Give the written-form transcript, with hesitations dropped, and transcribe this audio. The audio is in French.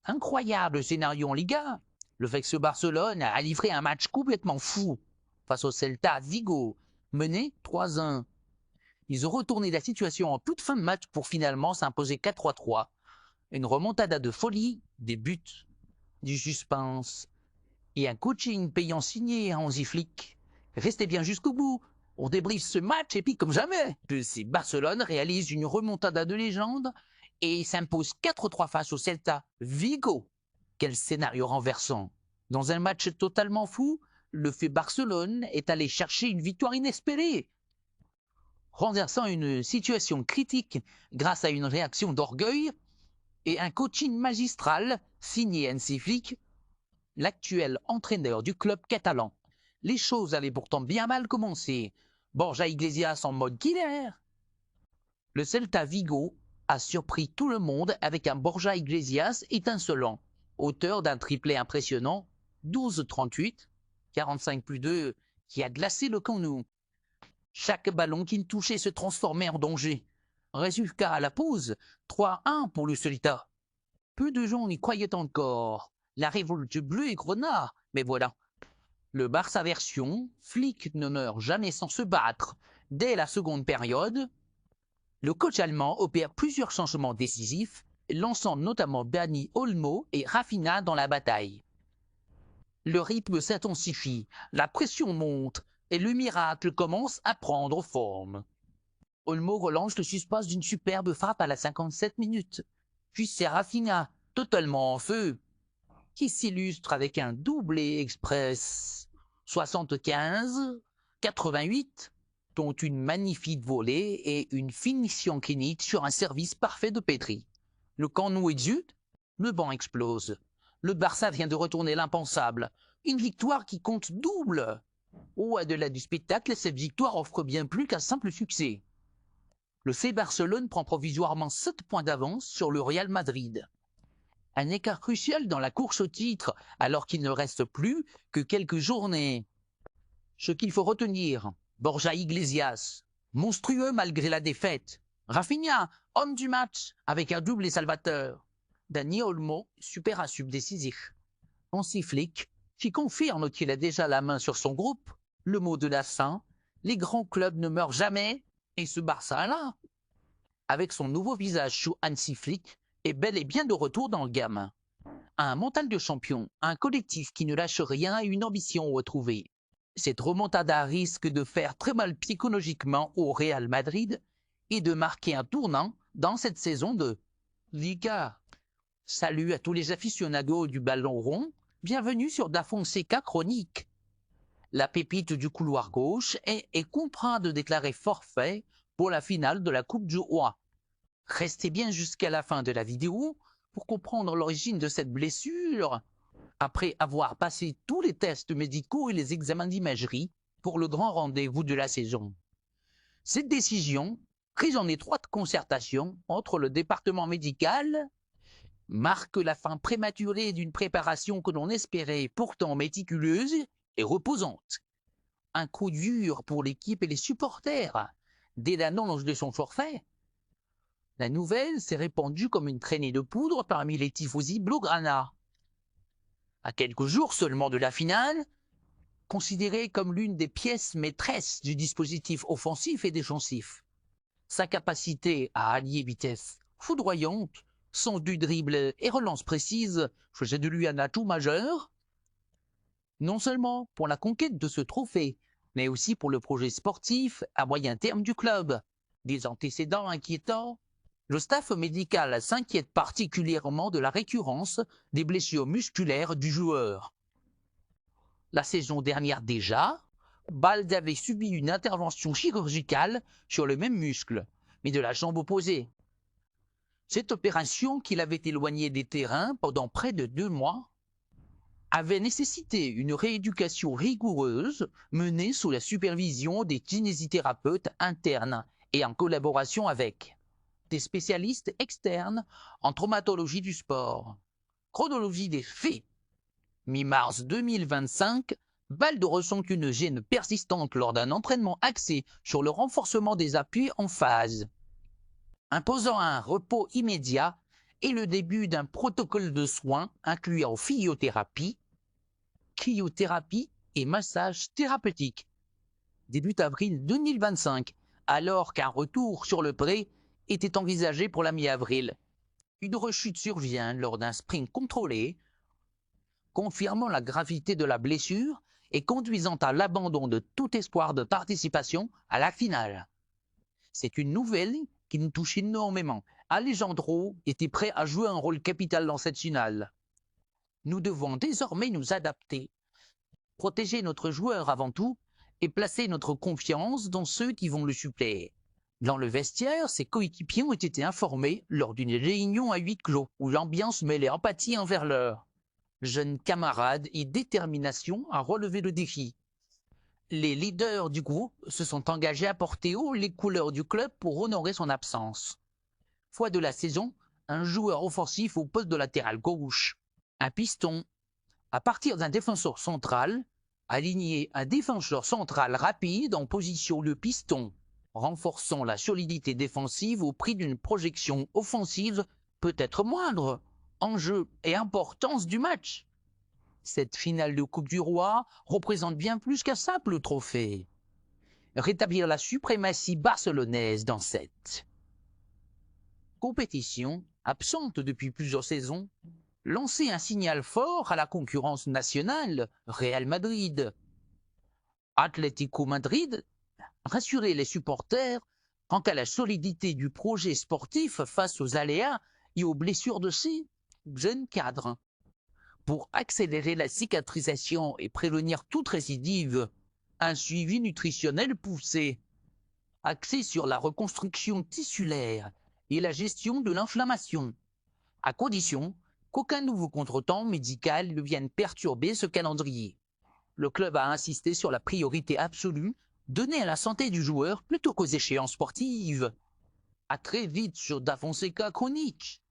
Incroyable scénario en Liga. Le Flex Barcelone a livré un match complètement fou face au Celta Vigo, mené 3-1. Ils ont retourné la situation en toute fin de match pour finalement s'imposer 4-3-3. Une remontada de folie, des buts, du suspense et un coaching payant signé à Hansi Flick. Restez bien jusqu'au bout. On débriefe ce match épique comme jamais. Barcelone réalise une remontada de légende et s'impose 4-3 face au Celta Vigo. Quel scénario renversant. Dans un match totalement fou, le fait Barcelone est allé chercher une victoire inespérée, renversant une situation critique grâce à une réaction d'orgueil et un coaching magistral signé Hansi Flick, l'actuel entraîneur du club catalan. Les choses allaient pourtant bien mal commencer. Borja Iglesias en mode killer. Le Celta Vigo a surpris tout le monde avec un Borja Iglesias étincelant, auteur d'un triplé impressionnant, 12-38, 45+2, qui a glacé le Camp Nou. Chaque ballon qu'il touchait se transformait en danger. Résultat à la pause, 3-1 pour le Celta. Peu de gens y croyaient encore. La révolte bleue est grenat, mais voilà. Le Barça version, Flick ne meurt jamais sans se battre. Dès la seconde période, le coach allemand opère plusieurs changements décisifs, lançant notamment Dani Olmo et Rafinha dans la bataille. Le rythme s'intensifie, la pression monte et le miracle commence à prendre forme. Olmo relance le suspense d'une superbe frappe à la 57 minutes. Puis c'est Rafinha, totalement en feu, qui s'illustre avec un doublé express 75-88, dont une magnifique volée et une finition clinique sur un service parfait de Pedri. Le Camp Nou exulte, le banc explose. Le Barça vient de retourner l'impensable. Une victoire qui compte double. Au-delà du spectacle, cette victoire offre bien plus qu'un simple succès. Le FC Barcelone prend provisoirement 7 points d'avance sur le Real Madrid. Un écart crucial dans la course au titre, alors qu'il ne reste plus que quelques journées. Ce qu'il faut retenir, Borja Iglesias, monstrueux malgré la défaite. Rafinha, homme du match, avec un doublé salvateur. Dani Olmo, super à sub décisif. Hansi Flick, qui confirme qu'il a déjà la main sur son groupe. Le mot de la fin, les grands clubs ne meurent jamais, et ce Barça-là, avec son nouveau visage sous Hansi Flick, est bel et bien de retour dans le game. Un mental de champion, un collectif qui ne lâche rien et une ambition retrouvée. Cette remontada risque de faire très mal psychologiquement au Real Madrid et de marquer un tournant dans cette saison de Liga. Salut à tous les aficionados du ballon rond, bienvenue sur Da Fonseca Chronique. La pépite du couloir gauche est contrainte de déclarer forfait pour la finale de la Coupe du Roi. Restez bien jusqu'à la fin de la vidéo pour comprendre l'origine de cette blessure, après avoir passé tous les tests médicaux et les examens d'imagerie pour le grand rendez-vous de la saison. Cette décision, prise en étroite concertation entre le département médical, marque la fin prématurée d'une préparation que l'on espérait pourtant méticuleuse et reposante. Un coup dur pour l'équipe et les supporters. Dès l'annonce de son forfait, la nouvelle s'est répandue comme une traînée de poudre parmi les tifosi blaugrana. À quelques jours seulement de la finale, considérée comme l'une des pièces maîtresses du dispositif offensif et défensif, sa capacité à allier vitesse foudroyante, sens du dribble et relance précise faisait de lui un atout majeur, non seulement pour la conquête de ce trophée, mais aussi pour le projet sportif à moyen terme du club. Des antécédents inquiétants, le staff médical s'inquiète particulièrement de la récurrence des blessures musculaires du joueur. La saison dernière déjà, Balde avait subi une intervention chirurgicale sur le même muscle, mais de la jambe opposée. Cette opération, qu'il avait éloigné des terrains pendant près de 2 mois, avait nécessité une rééducation rigoureuse menée sous la supervision des kinésithérapeutes internes et en collaboration avec des spécialistes externes en traumatologie du sport. Chronologie des faits. Mi-mars 2025, Balde ressent une gêne persistante lors d'un entraînement axé sur le renforcement des appuis en phase, imposant un repos immédiat et le début d'un protocole de soins incluant physiothérapie, cryothérapie et massage thérapeutique. Début avril 2025, alors qu'un retour sur le pré était envisagé pour la mi-avril. Une rechute survient lors d'un sprint contrôlé, confirmant la gravité de la blessure et conduisant à l'abandon de tout espoir de participation à la finale. C'est une nouvelle qui nous touche énormément. Alejandro était prêt à jouer un rôle capital dans cette finale. Nous devons désormais nous adapter, protéger notre joueur avant tout et placer notre confiance dans ceux qui vont le suppléer. Dans le vestiaire, ses coéquipiers ont été informés lors d'une réunion à huis clos où l'ambiance mêlait empathie envers leur jeune camarade et détermination à relever le défi. Les leaders du groupe se sont engagés à porter haut les couleurs du club pour honorer son absence. Fois de la saison, un joueur offensif au poste de latéral gauche, un piston, à partir d'un défenseur central, aligner un défenseur central rapide en position de piston, renforçant la solidité défensive au prix d'une projection offensive peut-être moindre, enjeu et importance du match. Cette finale de Coupe du Roi représente bien plus qu'un simple trophée. Rétablir la suprématie barcelonaise dans cette compétition, absente depuis plusieurs saisons, lancer un signal fort à la concurrence nationale, Real Madrid, Atlético Madrid, rassurer les supporters quant à la solidité du projet sportif face aux aléas et aux blessures de ces jeunes cadres. Pour accélérer la cicatrisation et prévenir toute récidive, un suivi nutritionnel poussé, axé sur la reconstruction tissulaire et la gestion de l'inflammation, à condition qu'aucun nouveau contretemps médical ne vienne perturber ce calendrier. Le club a insisté sur la priorité absolue donnée à la santé du joueur plutôt qu'aux échéances sportives. À très vite sur Da Fonseca chronique.